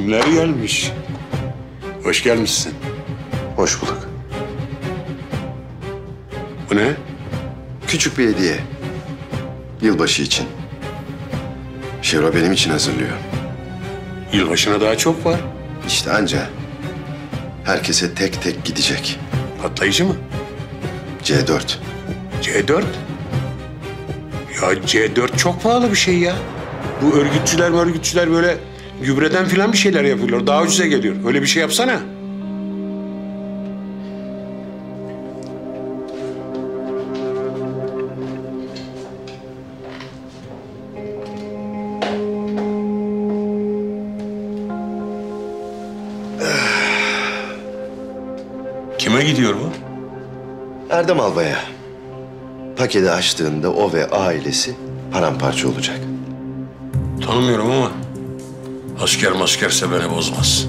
Kimler gelmiş? Hoş gelmişsin. Hoş bulduk. Bu ne? Küçük bir hediye. Yılbaşı için. Şevra benim için hazırlıyor. Yılbaşına daha çok var. İşte anca herkese tek tek gidecek. Patlayıcı mı? C4. C4? Ya C4 çok pahalı bir şey ya. Bu örgütçüler böyle gübreden filan bir şeyler yapıyorlar. Daha ucuza geliyor. Öyle bir şey yapsana. Kime gidiyor bu? Erdem Albay'a. Paketi açtığında o ve ailesi paramparça olacak. Tanımıyorum ama asker maskerse beni bozmaz.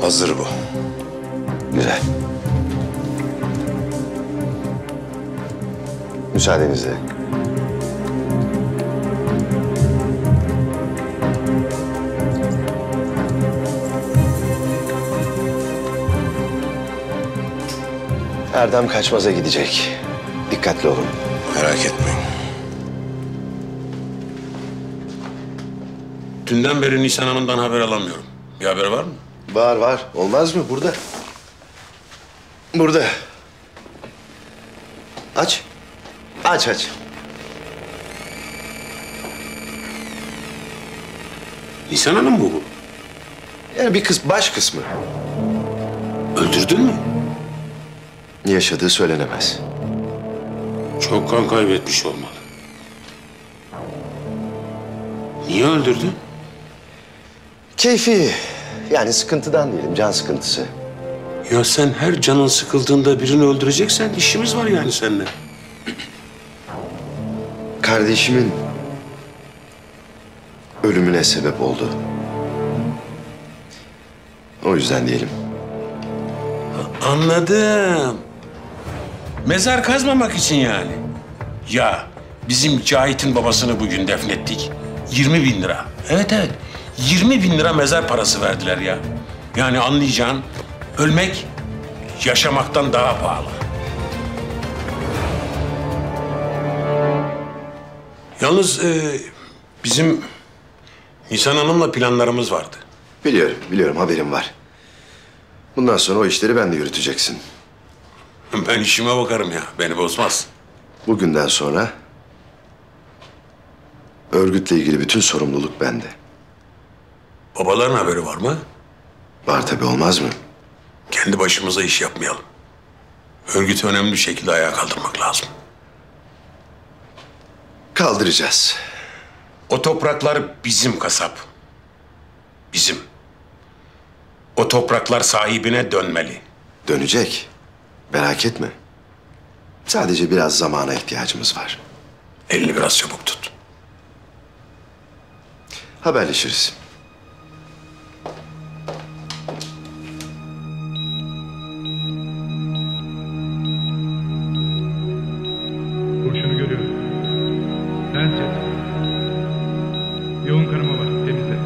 Hazır bu. Güzel. Müsaadenizle. Erdem Kaçmaz'a gidecek. Dikkatli olun. Merak etmeyin. Dünden beri Nisan Hanım'dan haber alamıyorum. Bir haber var mı? Var. Olmaz mı? Burada. Burada. Aç. Aç. Nisan Hanım mı bu? Yani bir baş kısmı. Öldürdün mü? Yaşadığı söylenemez. Çok kan kaybetmiş olmalı. Niye öldürdün? Keyfi. Yani sıkıntıdan diyelim, can sıkıntısı. Ya sen her canın sıkıldığında birini öldüreceksen işimiz var yani seninle. Kardeşimin ölümüne sebep oldu. O yüzden diyelim. Anladım. Mezar kazmamak için yani. Ya bizim Cahit'in babasını bugün defnettik. 20.000 lira. Evet. 20.000 lira mezar parası verdiler ya. Yani anlayacağın ölmek yaşamaktan daha pahalı. Yalnız bizim Nisan Hanım'la planlarımız vardı. Biliyorum haberim var. Bundan sonra o işleri ben de yürüteceksin. Ben işime bakarım ya. Beni bozmaz. Bugünden sonra örgütle ilgili bütün sorumluluk bende. Babaların haberi var mı? Var tabii, olmaz mı? Kendi başımıza iş yapmayalım. Örgütü önemli bir şekilde ayağa kaldırmak lazım. Kaldıracağız. O topraklar bizim kasap. Bizim. O topraklar sahibine dönmeli. Dönecek. Merak etme. Sadece biraz zamana ihtiyacımız var. Elini biraz çabuk tut. Haberleşiriz. Kurşunu görüyorum. Sensin. Yoğun kanama var. Temizle.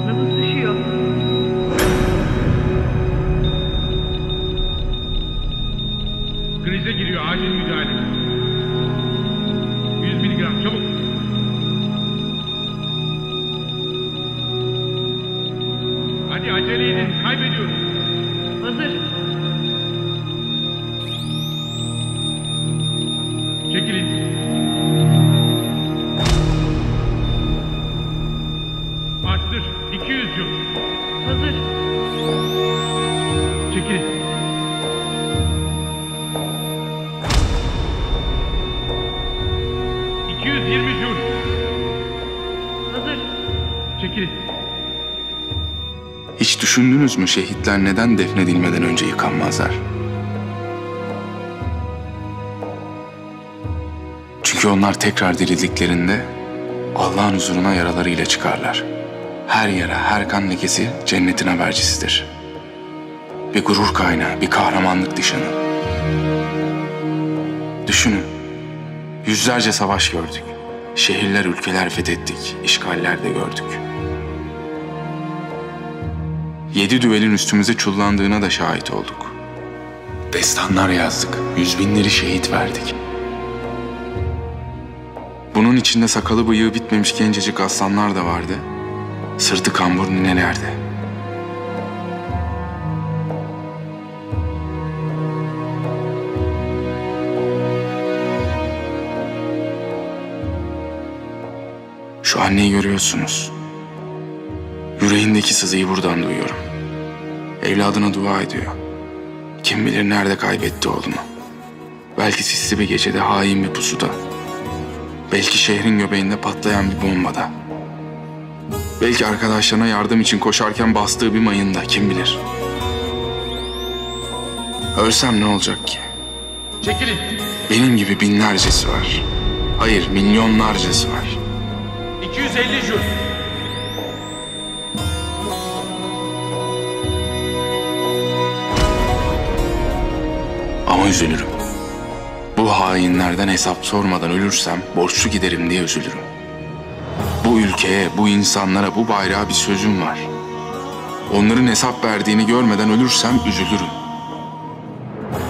Nabız düşüyor. Krize giriyor. Acil müdahale. 100 miligram. Çabuk. Hadi acele edin. Kaybediyoruz. Hazır. Çekilin. Arttır. 200 yıl. Hazır. Çekilin. Jül. Hazır. Çekilin. Hiç düşündünüz mü şehitler neden defnedilmeden önce yıkanmazlar? Çünkü onlar tekrar dirildiklerinde Allah'ın huzuruna yaralarıyla çıkarlar. Her yara, her kan lekesi cennetin habercisidir. Bir gurur kaynağı, bir kahramanlık nişanı. Düşünün, yüzlerce savaş gördük. Şehirler, ülkeler fethettik, işgaller de gördük. 7 düvelin üstümüze çullandığına da şahit olduk. Destanlar yazdık, yüz binleri şehit verdik. Bunun içinde sakalı bıyığı bitmemiş gencecik aslanlar da vardı. Sırtı kambur nineler de. Şu anneyi görüyorsunuz. Yüreğindeki sızıyı buradan duyuyorum. Evladına dua ediyor. Kim bilir nerede kaybetti oğlumu. Belki sisli bir gecede hain bir pusuda. Belki şehrin göbeğinde patlayan bir bombada. Belki arkadaşlarına yardım için koşarken bastığı bir mayında, kim bilir. Ölsem ne olacak ki? Çekilin. Benim gibi binlercesi var. Hayır, milyonlarcası var. 250 jul. Ama üzülürüm. Bu hainlerden hesap sormadan ölürsem borçlu giderim diye üzülürüm. Bu ülkeye, bu insanlara, bu bayrağa bir sözüm var. Onların hesap verdiğini görmeden ölürsem üzülürüm.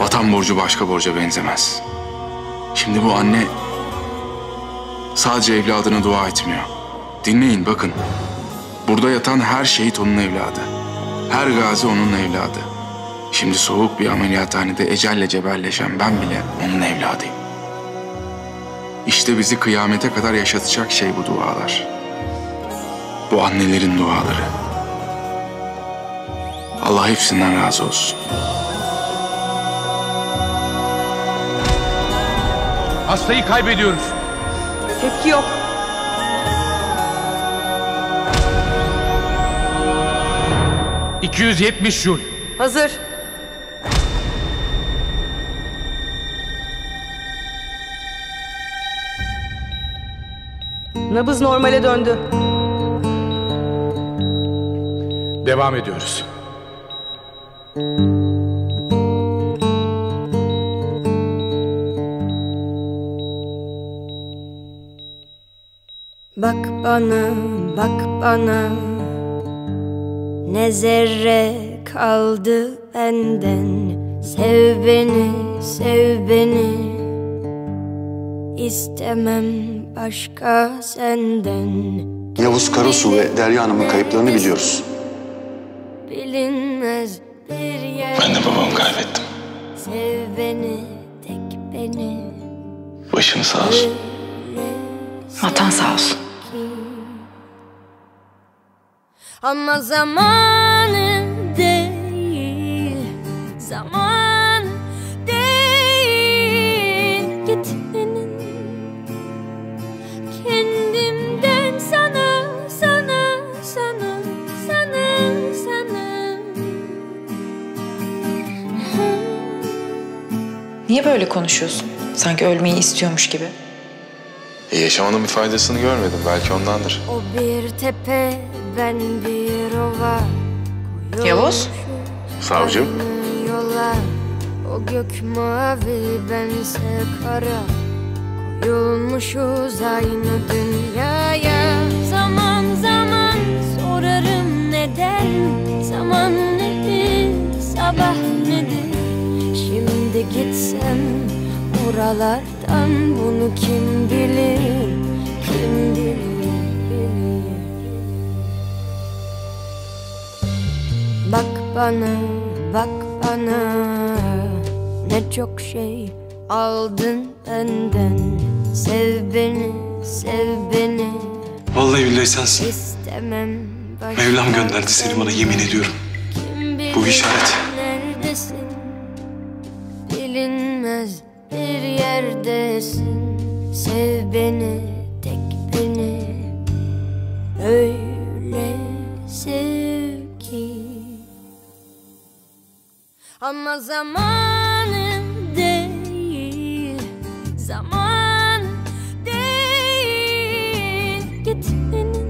Vatan borcu başka borca benzemez. Şimdi bu anne sadece evladına dua etmiyor. Dinleyin, bakın. Burada yatan her şehit onun evladı. Her gazi onun evladı. Şimdi soğuk bir ameliyathanede ecelle cebelleşen ben bile onun evladıyım. İşte bizi kıyamete kadar yaşatacak şey bu dualar. Bu annelerin duaları. Allah hepsinden razı olsun. Hastayı kaybediyoruz. Tepki yok. ...270 jul. Hazır. Nabız normale döndü. Devam ediyoruz. Bak bana, bak bana, ne zerre kaldı benden. Sev beni, sev beni, istemem başka senden. Yavuz Karasu ve Derya Hanım'ın kayıplarını biliyoruz. Bilinmez bir yer. Ben de babamı kaybettim. Sev beni, tek beni. Başını sağ olsun. Vatan sağ olsun. Ama zamanı değil, zaman değil gitmenin. Kendimden sana, sana, sana, sana, sana. Niye böyle konuşuyorsun? Sanki ölmeyi istiyormuş gibi. Yaşamanın bir faydasını görmedim. Belki ondandır. O bir tepe, ben bir ova. Yavuz? Savcım. Aynı yola, o gök mavi, bense kara. Koyulmuşuz aynı dünyaya. Zaman zaman sorarım neden. Zaman nedir, sabah nedir? Şimdi gitsem oralardan, bunu kim bilir, kim bilir, bilir. Bak bana, bak bana, ne çok şey aldın benden. Sev beni, sev beni, Vallahi billahi sensin. istemem başka. Mevlam gönderdi seni bana, yemin ediyorum. Kim bilir Bu işaret. neredesin? Bilinmez bir yerdesin. Sev beni, tek beni, öyle sev ki. Ama zamanı değil, zaman değil gitmenin.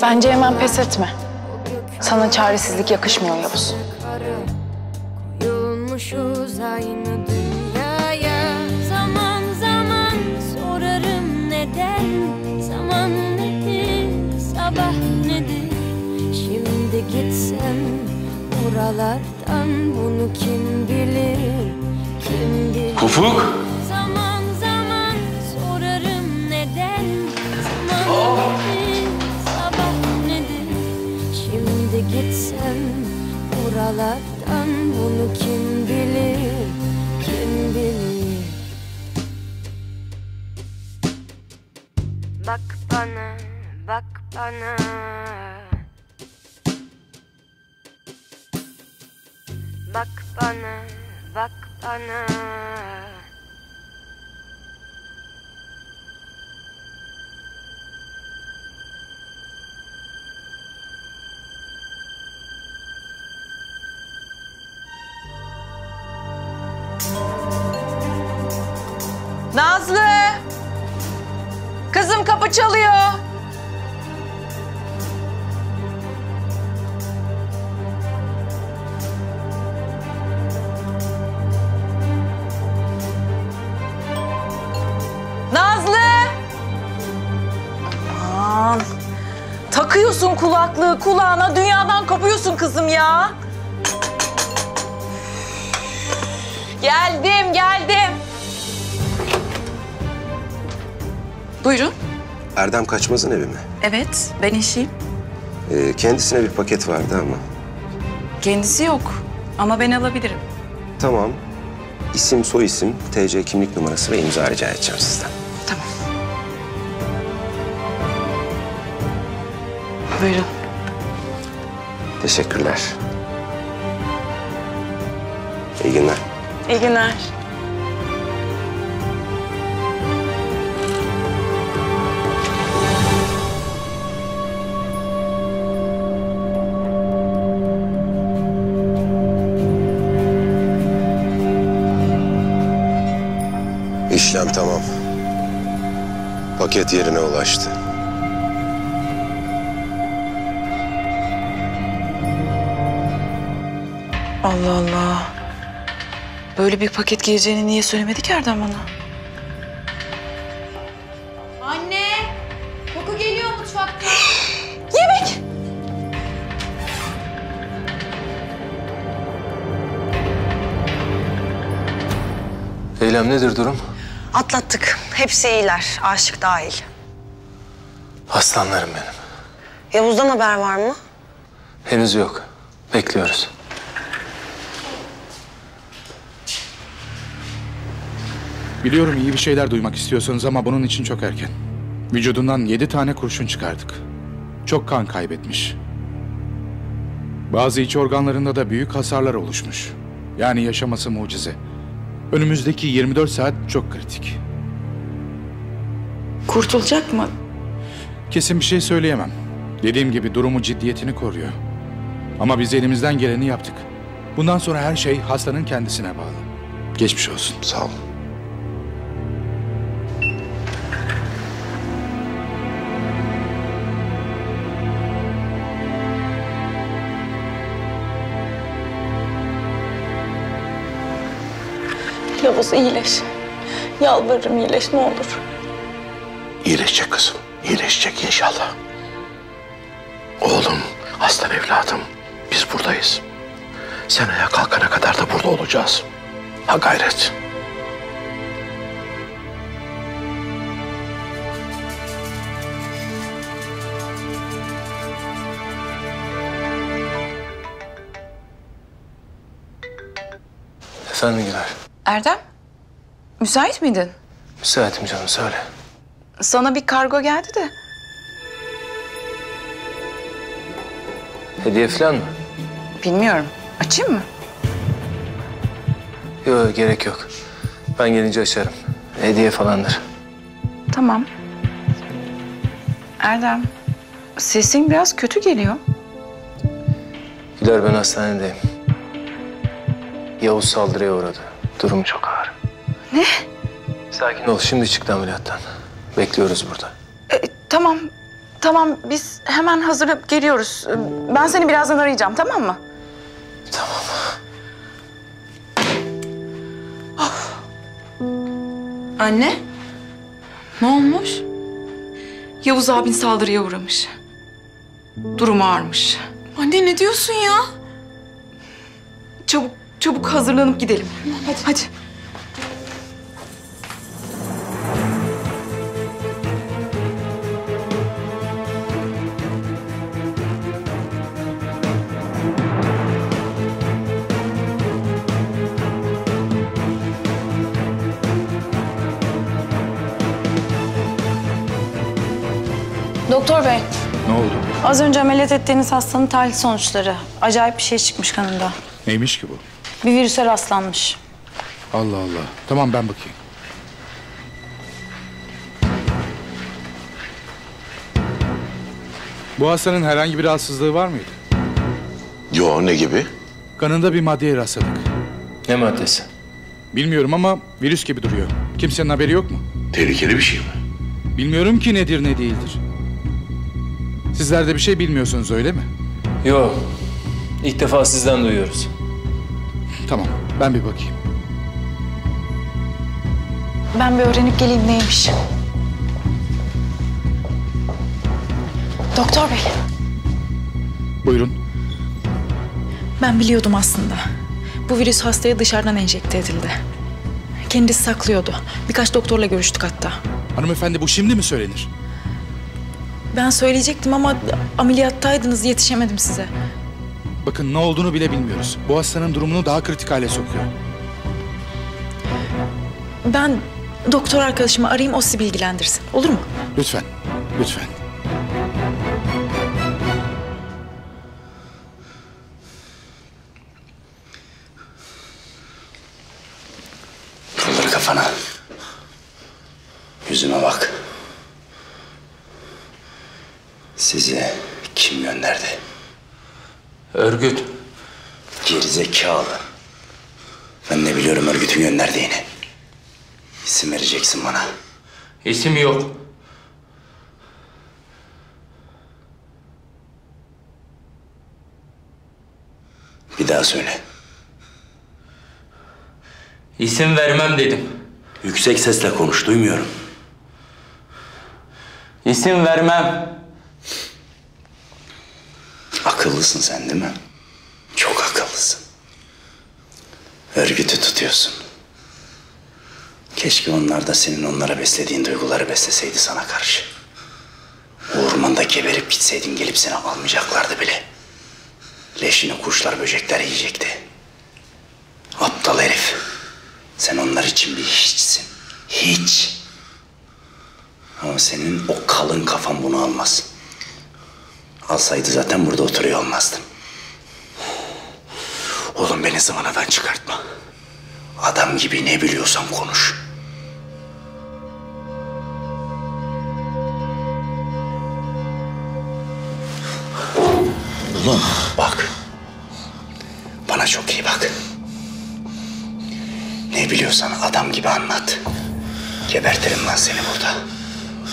Bence hemen pes etme. Sana çaresizlik yakışmıyor Yavuz. Koyulmuşuz aynı dünyaya. Zaman zaman sorarım neden. Zaman nedir, sabah nedir? Şimdi gitsem oralardan, bunu kim bilir, kim bilir? Ufuk! Zaman zaman sorarım neden. Zaman nedir, sabah nedir? Şimdi gitsem oralardan, bunu kim bilir, kim bilir? Bak bana, bak bana. Bak bana, bak bana. Nazlı! Kızım kapı çalıyor. Nazlı! Aman! Takıyorsun kulaklığı kulağına, dünyadan kopuyorsun kızım ya. Geldim, geldim. Buyurun. Erdem Kaçmaz'ın evi mi? Evet, ben eşiyim. Kendisine bir paket vardı ama. Kendisi yok ama ben alabilirim. Tamam. İsim, soyisim, TC kimlik numarası ve imza rica edeceğim sizden. Tamam. Buyurun. Teşekkürler. İyi günler. İyi günler. İşlem tamam. Paket yerine ulaştı. Allah Allah. Böyle bir paket geleceğini niye söylemedi ki Erdem bana? Anne, koku geliyor mutfakta. Yemek! Eylem nedir durum? Atlattık. Hepsi iyiler. Aşık dahil. Aslanlarım benim. Yavuz'dan haber var mı? Henüz yok. Bekliyoruz. Biliyorum iyi bir şeyler duymak istiyorsunuz ama bunun için çok erken. Vücudundan 7 tane kurşun çıkardık. Çok kan kaybetmiş. Bazı iç organlarında da büyük hasarlar oluşmuş. Yani yaşaması mucize. Önümüzdeki 24 saat çok kritik. Kurtulacak mı? Kesin bir şey söyleyemem. Dediğim gibi durumu ciddiyetini koruyor. Ama biz elimizden geleni yaptık. Bundan sonra her şey hastanın kendisine bağlı. Geçmiş olsun. Sağ olun. Yavuz iyileş. Yalvarırım iyileş ne olur. İyileşecek kızım. İyileşecek inşallah. Oğlum, aslan evladım. Biz buradayız. Sen ayağa kalkana kadar da burada olacağız. Ha gayret. Efendim Güler. Erdem, müsait miydin? Müsaitim canım söyle. Sana bir kargo geldi de. Hediye falan mı? Bilmiyorum. Açayım mı? Yok gerek yok. Ben gelince açarım. Hediye falandır. Tamam. Erdem, sesin biraz kötü geliyor. Güler ben hastanedeyim. Yavuz saldırıya uğradı. Durumu çok ağır. Ne? Sakin ol şimdi çıktı ameliyattan. Bekliyoruz burada. Tamam, Tamam, biz hemen hazırlanıp geliyoruz. Ben seni birazdan arayacağım, tamam mı? Tamam. Anne, ne olmuş? Yavuz abin saldırıya uğramış. Durumu ağırmış. Anne ne diyorsun ya? Çabuk hazırlanıp gidelim. Hadi. Doktor bey, Ne oldu? az önce ameliyat ettiğiniz hastanın tahlil sonuçları. Acayip bir şey çıkmış kanında. Neymiş ki bu? Bir virüse rastlanmış. Allah Allah. Tamam ben bakayım. Bu hastanın herhangi bir rahatsızlığı var mıydı? Yo, ne gibi? Kanında bir maddeye rastladık. Ne maddesi? Bilmiyorum ama virüs gibi duruyor. Kimsenin haberi yok mu? Tehlikeli bir şey mi? Bilmiyorum ki nedir ne değildir. Sizler de bir şey bilmiyorsunuz öyle mi? Yok. İlk defa sizden duyuyoruz. Tamam ben bir bakayım. Ben bir öğrenip geleyim neymiş. Doktor bey, Buyurun. ben biliyordum aslında. Bu virüs hastaya dışarıdan enjekte edildi. Kendisi saklıyordu. Birkaç doktorla görüştük hatta. Hanımefendi bu şimdi mi söylenir? Ben söyleyecektim ama ameliyattaydınız, yetişemedim size. Bakın ne olduğunu bile bilmiyoruz. Bu hastanın durumunu daha kritik hale sokuyor. Ben doktor arkadaşımı arayayım, o sizi bilgilendirsin. Olur mu? Lütfen, lütfen. Kaldır kafana. Yüzüme bak. Sizi kim gönderdi? Örgüt. Gerizekalı. Ben ne biliyorum örgütün gönderdiğini. İsim vereceksin bana. İsim yok. Bir daha söyle. İsim vermem dedim. Yüksek sesle konuş, duymuyorum. İsim vermem. Akıllısın sen değil mi? Çok akıllısın. Örgütü tutuyorsun. Keşke onlar da senin onlara beslediğin duyguları besleseydi sana karşı. O ormanda geberip gitseydin gelip seni almayacaklardı bile. Leşini kuşlar böcekler yiyecekti. Aptal herif. Sen onlar için bir hiçsin. Hiç. Ama senin o kalın kafan bunu almaz. Alsaydı zaten burada oturuyor olmazdın. Oğlum beni zıvanadan çıkartma. Adam gibi ne biliyorsan konuş. Oğlum bak. Bana çok iyi bak. Ne biliyorsan adam gibi anlat. Gebertirim lan seni burada.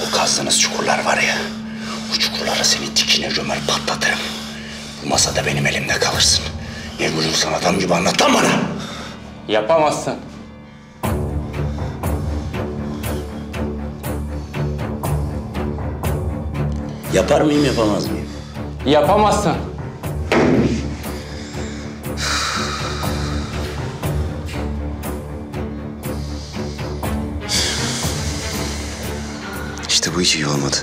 O kazdığınız çukurlar var ya. O çukurlara seni dikine gömer patlatırım. Bu masada benim elimde kalırsın. Ne biliyorsan adam gibi anlat lan bana. Yapamazsın. Yapar mıyım yapamaz mıyım? Yapamazsın. İşte bu hiç iyi olmadı.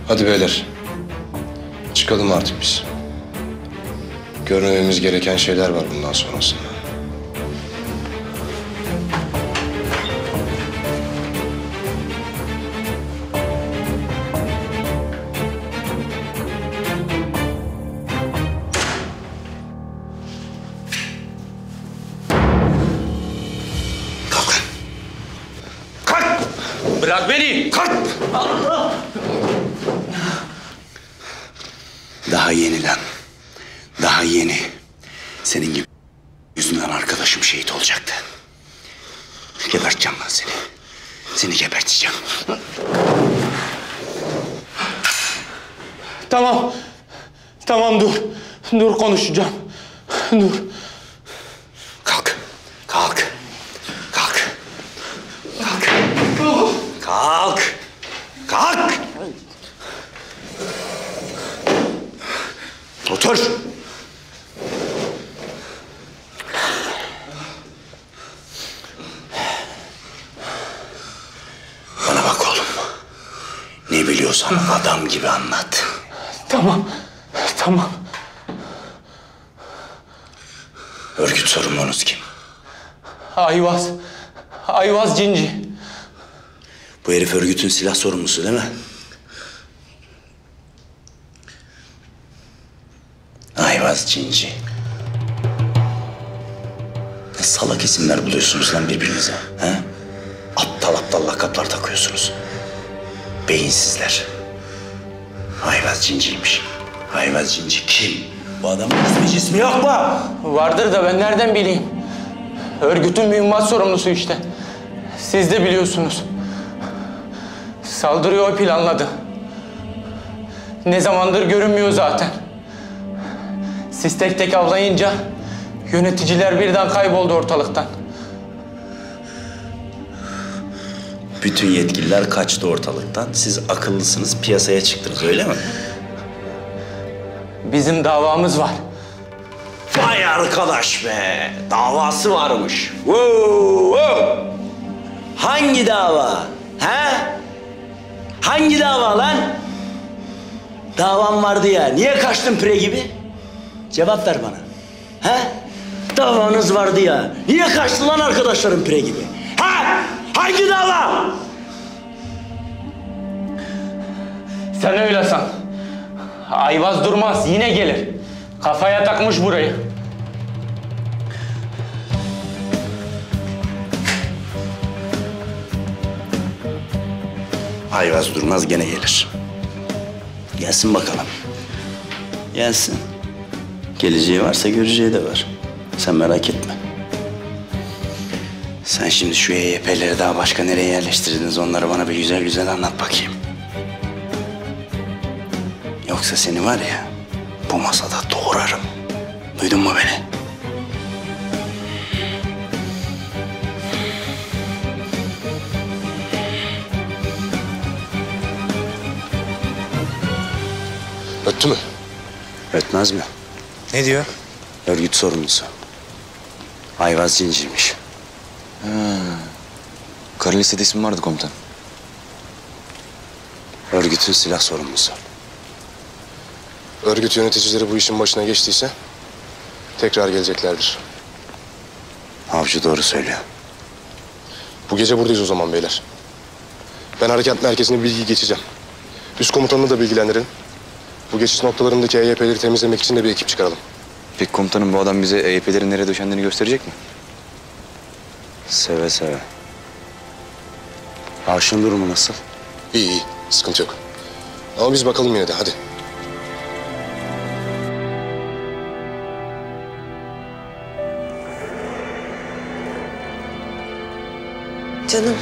Hadi beyler. Çıkalım artık biz. Görmememiz gereken şeyler var bundan sonrasında. Bırak beni. Kalk! Daha yeni lan. Daha yeni. Senin gibi yüzünden arkadaşım şehit olacaktı. Geberteceğim lan seni. Seni geberteceğim. Tamam. Tamam dur. Dur konuşacağım. Dur. Kalk. Kalk. Kalk. Kalk. Kalk. Kalk. Otur. Bana bak oğlum. Ne biliyorsan adam gibi anlat. Tamam. Tamam. Örgüt sorumlunuz kim? Ayvaz. Ayvaz Cinci. Bu herif örgütün silah sorumlusu değil mi? Ayvaz Cinci. Ne salak isimler buluyorsunuz lan birbirinize. He? Aptal aptal lakaplar takıyorsunuz. Beyinsizler. Ayvaz Cinci'ymiş. Ayvaz Cinci kim? Bu adamın ismi yok mu? Vardır da ben nereden bileyim? Örgütün mühimmat sorumlusu işte. Siz de biliyorsunuz. Saldırıyı o planladı. Ne zamandır görünmüyor zaten. Siz tek tek avlayınca yöneticiler birden kayboldu ortalıktan. Bütün yetkililer kaçtı ortalıktan. Siz akıllısınız, piyasaya çıktınız öyle mi? Bizim davamız var. Vay arkadaş be! Davası varmış. Wow, wow. Hangi dava? He? Hangi dava lan? Davam vardı ya. Niye kaçtın pire gibi? Cevap ver bana. He? Davanız vardı ya. Niye kaçtın lan arkadaşların pire gibi? Ha? Hangi dava? Sen öyle san. Ayvaz durmaz, yine gelir. Kafaya takmış burayı. Ayvaz durmaz gene gelir. Gelsin bakalım. Gelsin. Geleceği varsa göreceği de var. Sen merak etme. Sen şimdi şu EYP'leri daha başka nereye yerleştirdiniz onları bana bir güzel güzel anlat bakayım. Yoksa seni var ya bu masada doğrarım. Duydun mu beni? Öttü mü? Ötmez mi? Ne diyor? Örgüt sorumlusu. Ayvaz Cinci'ymiş. Kara listede ismi vardı komutan. Örgütün silah sorumlusu. Örgüt yöneticileri bu işin başına geçtiyse tekrar geleceklerdir. Avcı doğru söylüyor. Bu gece buradayız o zaman beyler. Ben harekat merkezine bilgi geçeceğim. Üst komutanını da bilgilendirin. Bu geçiş noktalarındaki EYP'leri temizlemek için de bir ekip çıkaralım. Peki komutanım bu adam bize EYP'lerin nereye döşendiğini gösterecek mi? Seve seve. Arşın durumu nasıl? İyi iyi. Sıkıntı yok. Ama biz bakalım yine de hadi. Canım.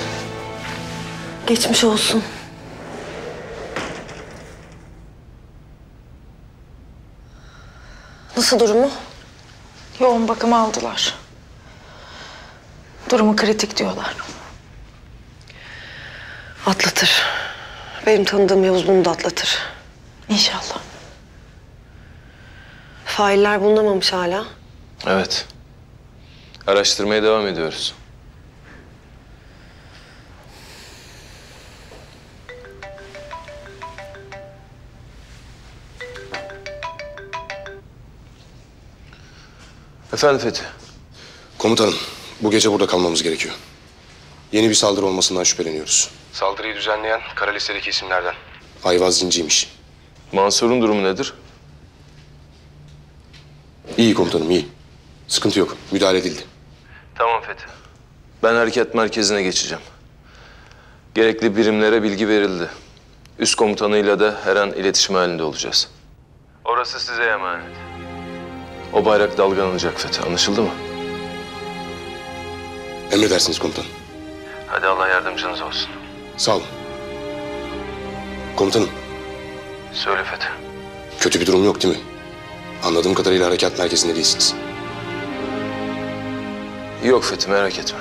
Geçmiş olsun. Nasıl durumu? Yoğun bakıma aldılar. Durumu kritik diyorlar. Atlatır. Benim tanıdığım Yavuz bunu da atlatır. İnşallah. Failler bulunamamış hala. Evet. Araştırmaya devam ediyoruz. Efendim Fethi? Komutanım, bu gece burada kalmamız gerekiyor. Yeni bir saldırı olmasından şüpheleniyoruz. Saldırıyı düzenleyen kara listedeki isimlerden. Ayvaz Cinci'ymiş. Mansur'un durumu nedir? İyi komutanım, iyi. Sıkıntı yok, müdahale edildi. Tamam Fethi. Ben harekat merkezine geçeceğim. Gerekli birimlere bilgi verildi. Üst komutanıyla da her an iletişim halinde olacağız. Orası size emanet. O bayrak dalgalanacak Fethi, anlaşıldı mı? Emredersiniz komutanım. Hadi Allah yardımcınız olsun. Sağ olun. Komutanım. Söyle Fethi. Kötü bir durum yok değil mi? Anladığım kadarıyla harekat merkezinde değilsiniz. Yok Fethi, merak etme.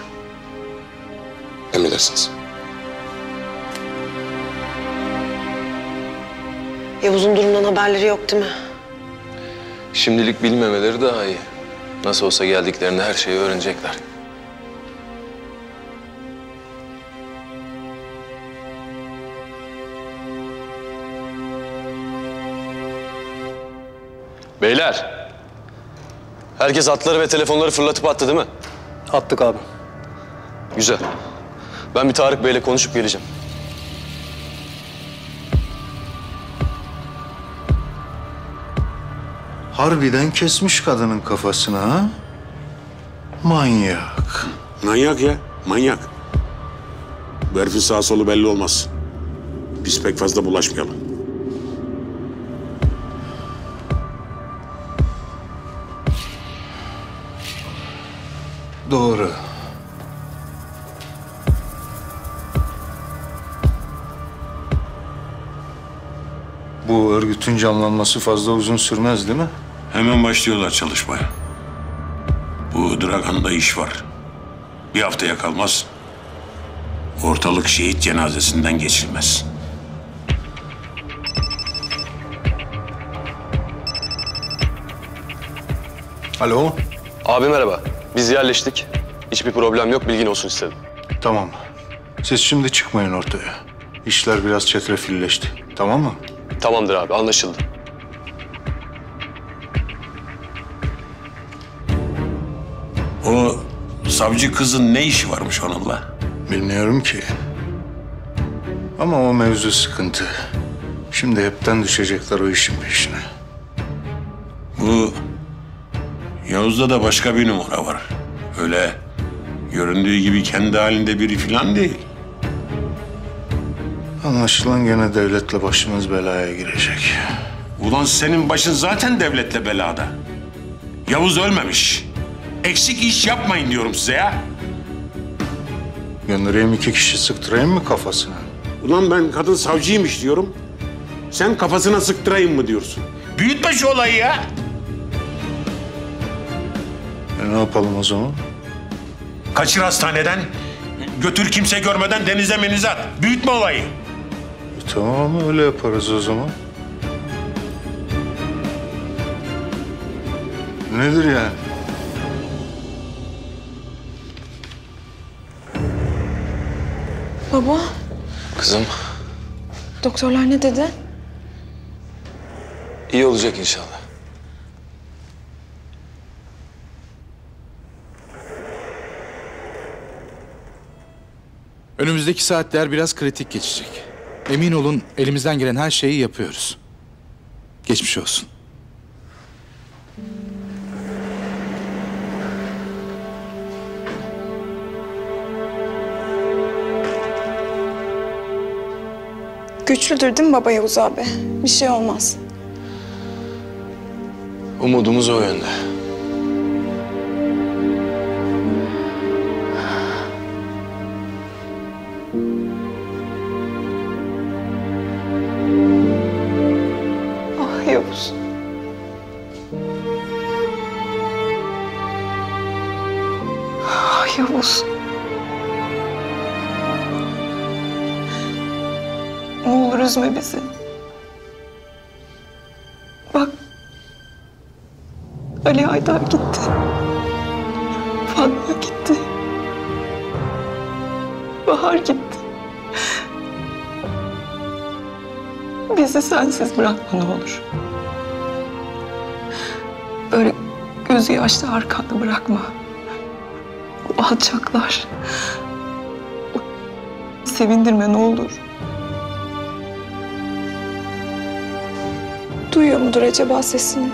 Emredersiniz. Yavuz'un durumundan haberleri yok değil mi? Şimdilik bilmemeleri daha iyi. Nasıl olsa geldiklerinde her şeyi öğrenecekler. Beyler, herkes atları ve telefonları fırlatıp attı değil mi? Attık abi. Güzel. Ben bir Tarık Bey'le konuşup geleceğim. Harbiden kesmiş kadının kafasını ha? Manyak. Manyak ya, manyak. Bu herifin sağ solu belli olmaz. Biz pek fazla bulaşmayalım. Doğru. Bu örgütün canlanması fazla uzun sürmez değil mi? Hemen başlıyorlar çalışmaya. Bu Dragan'da iş var. Bir haftaya kalmaz. Ortalık şehit cenazesinden geçilmez. Alo. Abi merhaba. Biz yerleştik. Hiçbir problem yok, bilgin olsun istedim. Tamam. Siz şimdi çıkmayın ortaya. İşler biraz çetrefilleşti. Tamam mı? Tamamdır abi, anlaşıldı. O savcı kızın ne işi varmış onunla? Bilmiyorum ki. Ama o mevzu sıkıntı. Şimdi hepten düşecekler o işin peşine. Bu Yavuz'da da başka bir numara var. Öyle göründüğü gibi kendi halinde biri falan değil. Anlaşılan gene devletle başımız belaya girecek. Ulan senin başın zaten devletle belada. Yavuz ölmemiş. Eksik iş yapmayın diyorum size ya. Göndereyim 2 kişi sıktırayım mı kafasına? Ulan ben kadın savcıymış diyorum. Sen kafasına sıktırayım mı diyorsun? Büyütme şu olayı ya. Ne yapalım o zaman? Kaçır hastaneden, götür kimse görmeden denize menize at. Büyütme olayı. Tamam öyle yaparız o zaman. Nedir yani? Baba, Kızım, doktorlar ne dedi? iyi olacak inşallah. Önümüzdeki saatler biraz kritik geçecek. Emin olun elimizden gelen her şeyi yapıyoruz. Geçmiş olsun. Güçlüdür değil mi baba Yavuz abi? Bir şey olmaz. Umudumuz o yönde. Ah Yavuz. Ah Yavuz. Ne olur üzme bizi. Bak. Ali Aydar gitti. Fatma gitti. Bahar gitti. Bizi sensiz bırakma ne olur. Böyle gözü yaşlı arkanda bırakma. O alçaklar. Sevindirme ne olur. Duyuyor mudur acaba sesini?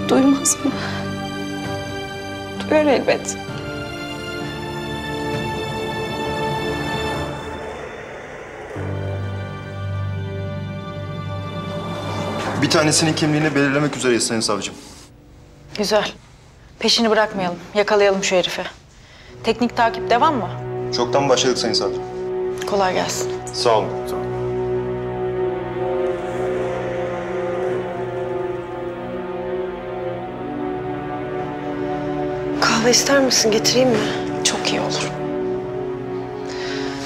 Duymaz mı? Duyar elbet. Bir tanesinin kimliğini belirlemek üzereyiz Sayın Savcım. Güzel. Peşini bırakmayalım. Yakalayalım şu herifi. Teknik takip devam mı? Çoktan başladık Sayın Savcım. Kolay gelsin. Sağ olun. Kahve ister misin? Getireyim mi? Çok iyi olur.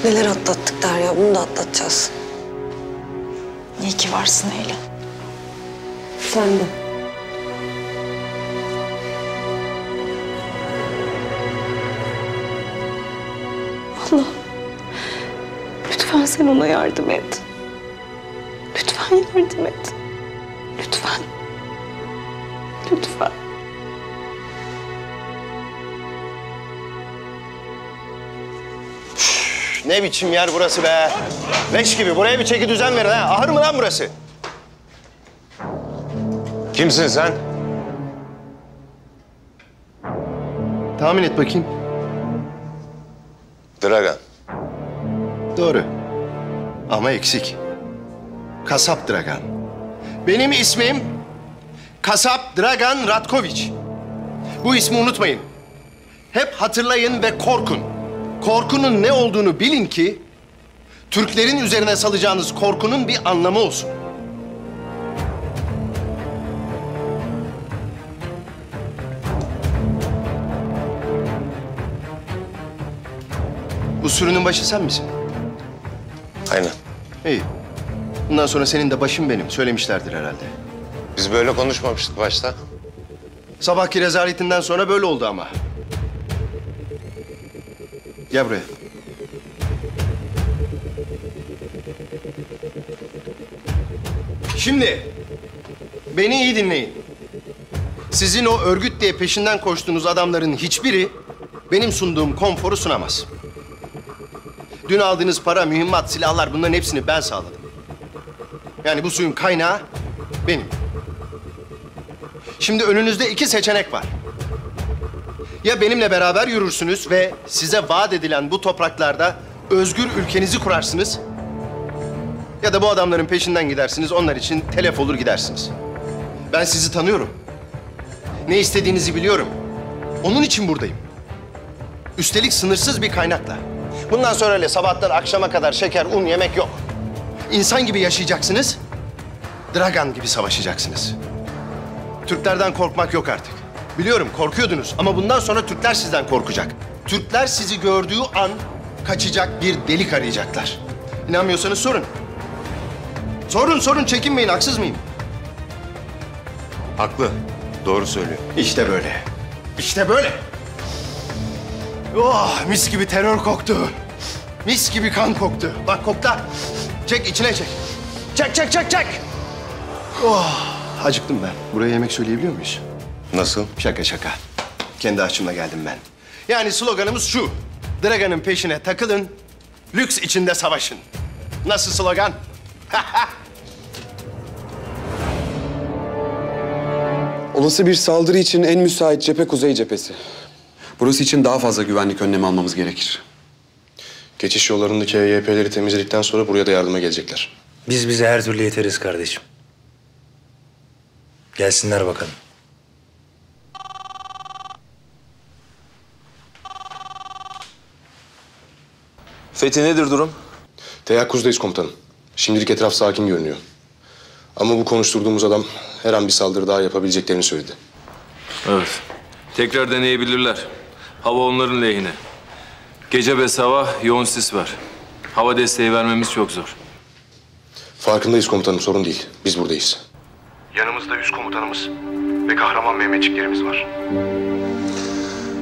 Neler atlattık Derya, bunu da atlatacağız. İyi ki varsın Eylül. Sen de. Allah, lütfen sen ona yardım et. Lütfen yardım et. Lütfen. Lütfen. Ne biçim yer burası be? Leş gibi. Buraya bir çeki düzen verin ha. Ahır mı lan burası? Kimsin sen? Tahmin et bakayım. Dragan. Doğru. Ama eksik. Kasap Dragan. Benim ismim Kasap Dragan Ratkoviç. Bu ismi unutmayın. Hep hatırlayın ve korkun. Korkunun ne olduğunu bilin ki Türklerin üzerine salacağınız korkunun bir anlamı olsun. Bu sürünün başı sen misin? Aynen. İyi. Bundan sonra senin de başın benim. Söylemişlerdir herhalde. Biz böyle konuşmamıştık başta. Sabahki rezaletinden sonra böyle oldu ama. Gel buraya. Şimdi beni iyi dinleyin. Sizin o örgüt diye peşinden koştuğunuz adamların hiçbiri benim sunduğum konforu sunamaz. Dün aldığınız para, mühimmat, silahlar bunların hepsini ben sağladım. Yani bu suyun kaynağı benim. Şimdi önünüzde iki seçenek var. Ya benimle beraber yürürsünüz ve size vaat edilen bu topraklarda özgür ülkenizi kurarsınız. Ya da bu adamların peşinden gidersiniz, onlar için telef olur gidersiniz. Ben sizi tanıyorum. Ne istediğinizi biliyorum. Onun için buradayım. Üstelik sınırsız bir kaynakla. Bundan sonra öyle sabahtan akşama kadar şeker, un yemek yok. İnsan gibi yaşayacaksınız, Dragan gibi savaşacaksınız. Türklerden korkmak yok artık. Biliyorum korkuyordunuz ama bundan sonra Türkler sizden korkacak. Türkler sizi gördüğü an kaçacak bir delik arayacaklar. İnanmıyorsanız sorun. Sorun, çekinmeyin, haksız mıyım? Haklı. Doğru söylüyor. İşte böyle. İşte böyle. Oh, mis gibi terör koktu. Mis gibi kan koktu. Bak kokla. Çek, içine çek. Çek. Oh, acıktım ben. Buraya yemek söyleyebiliyor muyuz? Nasıl? Şaka. Kendi açımla geldim ben. Yani sloganımız şu. Dragan'ın peşine takılın, lüks içinde savaşın. Nasıl slogan? Olası bir saldırı için en müsait cephe Kuzey Cephesi. Burası için daha fazla güvenlik önlemi almamız gerekir. Geçiş yollarındaki EYP'leri temizledikten sonra buraya da yardıma gelecekler. Biz bize her türlü yeteriz kardeşim. Gelsinler bakalım. Fethi nedir durum? Teyakkuzdayız komutanım. Şimdilik etraf sakin görünüyor. Ama bu konuşturduğumuz adam her an bir saldırı daha yapabileceklerini söyledi. Evet. Tekrar deneyebilirler. Hava onların lehine. Gece ve sabah yoğun sis var. Hava desteği vermemiz çok zor. Farkındayız komutanım, sorun değil. Biz buradayız. Yanımızda üst komutanımız ve kahraman Mehmetçiklerimiz var.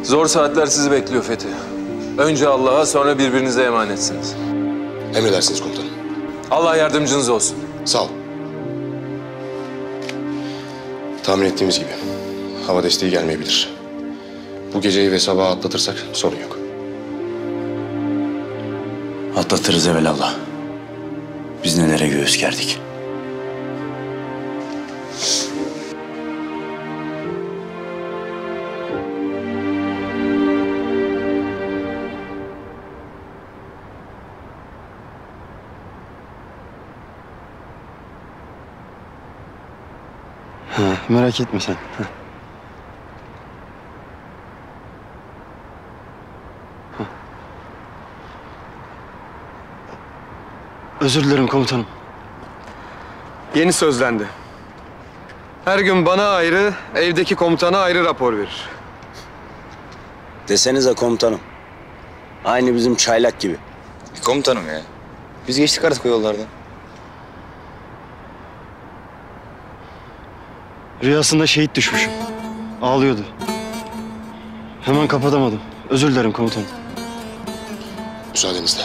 Zor saatler sizi bekliyor Fethi. Önce Allah'a, sonra birbirinize emanetsiniz. Emredersiniz komutanım. Allah yardımcınız olsun. Sağ ol. Tahmin ettiğimiz gibi hava desteği gelmeyebilir. Bu geceyi ve sabahı atlatırsak sorun yok. Atlatırız evelallah. Biz nelere göğüs gerdik. Merak etme sen. Özür dilerim komutanım. Yeni sözlendi. Her gün bana ayrı, evdeki komutana ayrı rapor verir. Desenize komutanım. Aynı bizim çaylak gibi. Komutanım ya. Biz geçtik artık o yollardan. Rüyasında şehit düşmüşüm. Ağlıyordu. Hemen kapatamadım. Özür dilerim komutanım. Müsaadenizle.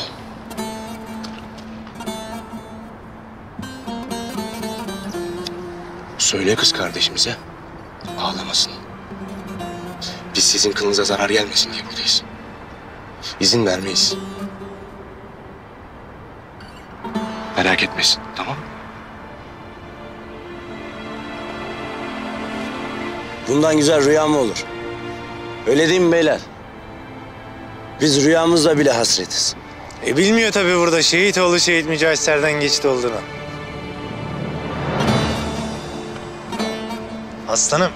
Söyle kız kardeşimize ağlamasın. Biz sizin kılınıza zarar gelmesin diye buradayız. İzin vermeyiz. Merak etmesin, tamam mı? Bundan güzel rüya mı olur? Öyle değil mi beyler? Biz rüyamızla bile hasretiz. Bilmiyor tabii burada şehit oğlu Şehit Mücahit Serden Geçit olduğunu. Aslanım.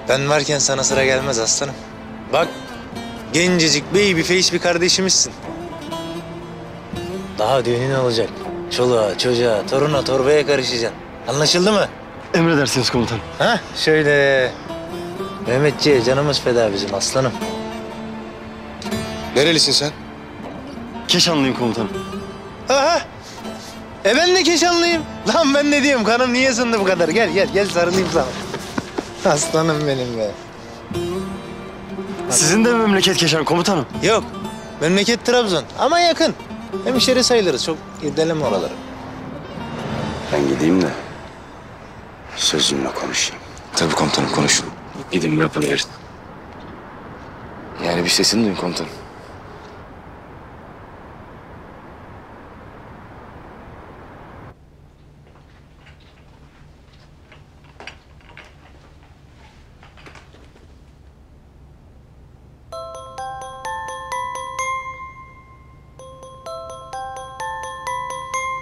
Ben varken sana sıra gelmez aslanım. Bak, gencecik, baby face bir kardeşimizsin. Daha düğünün olacak. Çoluğa, çocuğa, toruna, torbaya karışacaksın. Anlaşıldı mı? Emredersiniz komutanım. Ha, şöyle. Mehmetciğe canımız feda bizim aslanım. Nerelisin sen? Keşanlıyım komutanım. Aha! Ben de Keşanlıyım. Lan ben ne diyeyim, kanım niye ısındı bu kadar? Gel sarılayım sana. Aslanım benim be. Sizin de mi memleket Keşan komutanım? Yok, memleket Trabzon ama yakın. Hemşeri sayılırız, çok irdeleme oraları. Ben gideyim de sözümle konuşayım. Tabii komutanım konuşun. Gidin rapor verin. Yani bir sesini duyun komutanım.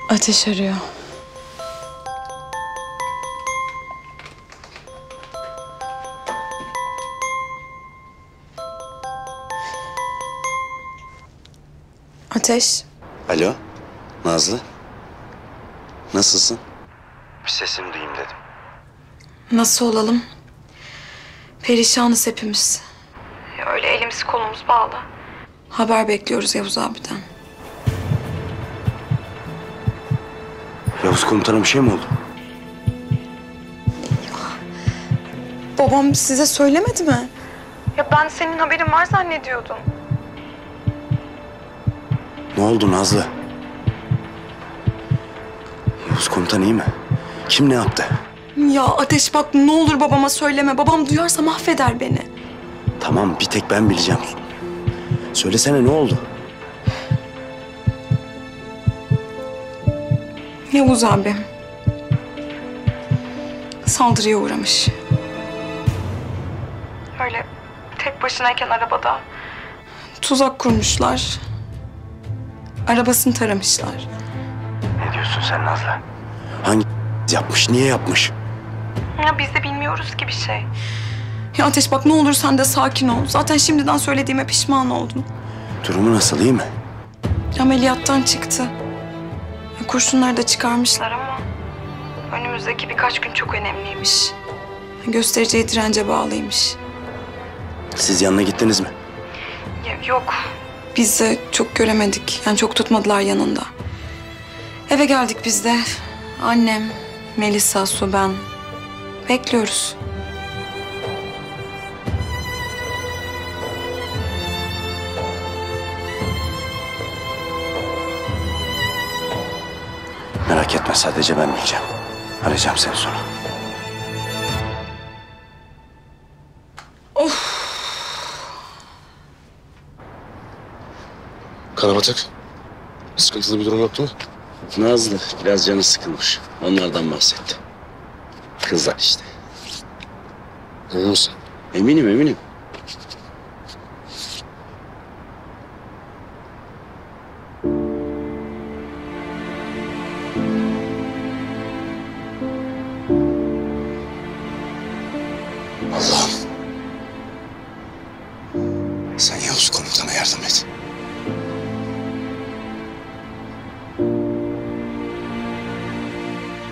Ateş arıyor. Ateş. Alo, Nazlı. Nasılsın? Bir sesini duyayım dedim. Nasıl olalım? Perişanız hepimiz. Öyle elimiz kolumuz bağlı. Haber bekliyoruz Yavuz abiden. Yavuz komutana bir şey mi oldu? Babam size söylemedi mi? Ya ben senin haberin var zannediyordum. Ne oldu Nazlı? Yavuz komutan iyi mi? Kim ne yaptı? Ya Ateş bak ne olur babama söyleme. Babam duyarsa mahveder beni. Tamam bir tek ben bileceğim. Söylesene ne oldu? Yavuz abi saldırıya uğramış. Öyle tek başınayken arabada tuzak kurmuşlar. Arabasını taramışlar. Ne diyorsun sen Nazlı? Hangi yapmış, niye yapmış? Ya biz de bilmiyoruz ki bir şey. Ya Ateş bak ne olur sen de sakin ol. Zaten şimdiden söylediğime pişman oldum. Durumu nasıl, iyi mi? Ameliyattan çıktı. Kurşunları da çıkarmışlar ama önümüzdeki birkaç gün çok önemliymiş. Göstereceği dirence bağlıymış. Siz yanına gittiniz mi? Ya, yok. Biz de çok göremedik. Yani çok tutmadılar yanında. Eve geldik biz de. Annem, Melisa, Su, ben. Bekliyoruz. Merak etme, sadece ben bileceğim. Arayacağım seni sonra. Of. Karabatak. Sıkıntılı bir durum yoktu mu? Nazlı biraz canı sıkılmış. Onlardan bahsetti. Kızlar işte. Emin misin? Eminim. Allah'ım. Sen Yavuz komutana yardım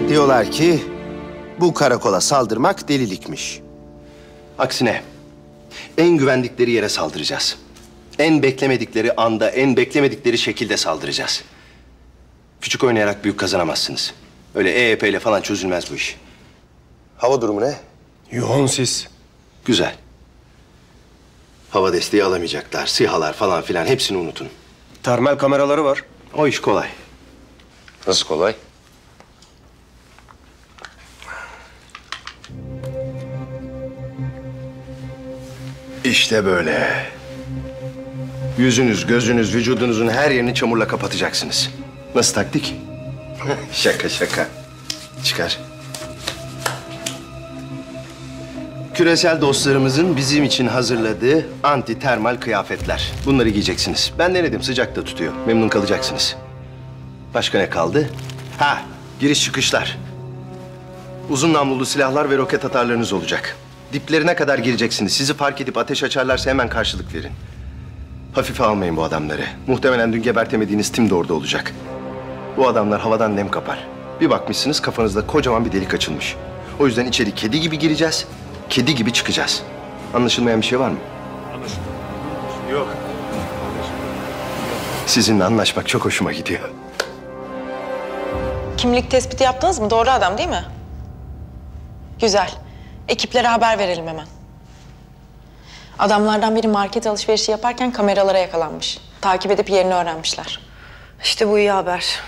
Diyorlar ki bu karakola saldırmak delilikmiş. Aksine en güvendikleri yere saldıracağız. En beklemedikleri anda, en beklemedikleri şekilde saldıracağız. Küçük oynayarak büyük kazanamazsınız. Öyle EYP ile falan çözülmez bu iş. Hava durumu ne? Yoğun sis. Güzel. Hava desteği alamayacaklar. SİHA'lar falan filan hepsini unutun. Termal kameraları var. O iş kolay. Nasıl kolay? İşte böyle. Yüzünüz, gözünüz, vücudunuzun her yerini çamurla kapatacaksınız. Nasıl taktik? Şaka şaka. Çıkar. Küresel dostlarımızın bizim için hazırladığı anti termal kıyafetler. Bunları giyeceksiniz. Ben denedim, sıcak da tutuyor. Memnun kalacaksınız. Başka ne kaldı? Ha, giriş çıkışlar. Uzun namlulu silahlar ve roket atarlarınız olacak. Diplerine kadar gireceksiniz. Sizi fark edip ateş açarlarsa hemen karşılık verin. Hafife almayın bu adamları. Muhtemelen dün gebertemediğiniz tim de orada olacak. Bu adamlar havadan nem kapar. Bir bakmışsınız kafanızda kocaman bir delik açılmış. O yüzden içeri kedi gibi gireceğiz, kedi gibi çıkacağız. Anlaşılmayan bir şey var mı? Yok. Sizinle anlaşmak çok hoşuma gidiyor. Kimlik tespiti yaptınız mı? Doğru adam değil mi? Güzel. Ekiplere haber verelim hemen. Adamlardan biri market alışverişi yaparken kameralara yakalanmış. Takip edip yerini öğrenmişler. İşte bu iyi haber.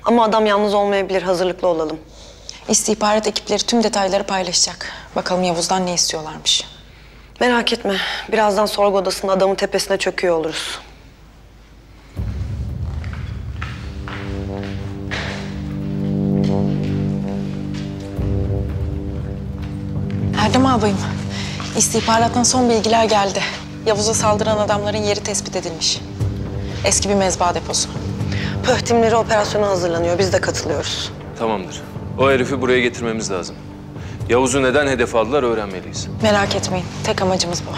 Ama adam yalnız olmayabilir, hazırlıklı olalım. İstihbarat ekipleri tüm detayları paylaşacak. Bakalım Yavuz'dan ne istiyorlarmış. Merak etme. Birazdan sorgu odasında adamın tepesine çöküyor oluruz. Erdem albayım, istihbarattan son bilgiler geldi. Yavuz'a saldıran adamların yeri tespit edilmiş. Eski bir mezba deposu. Pöhtimleri operasyona hazırlanıyor. Biz de katılıyoruz. Tamamdır. O herifi buraya getirmemiz lazım. Yavuz'u neden hedef aldılar öğrenmeliyiz. Merak etmeyin, tek amacımız bu.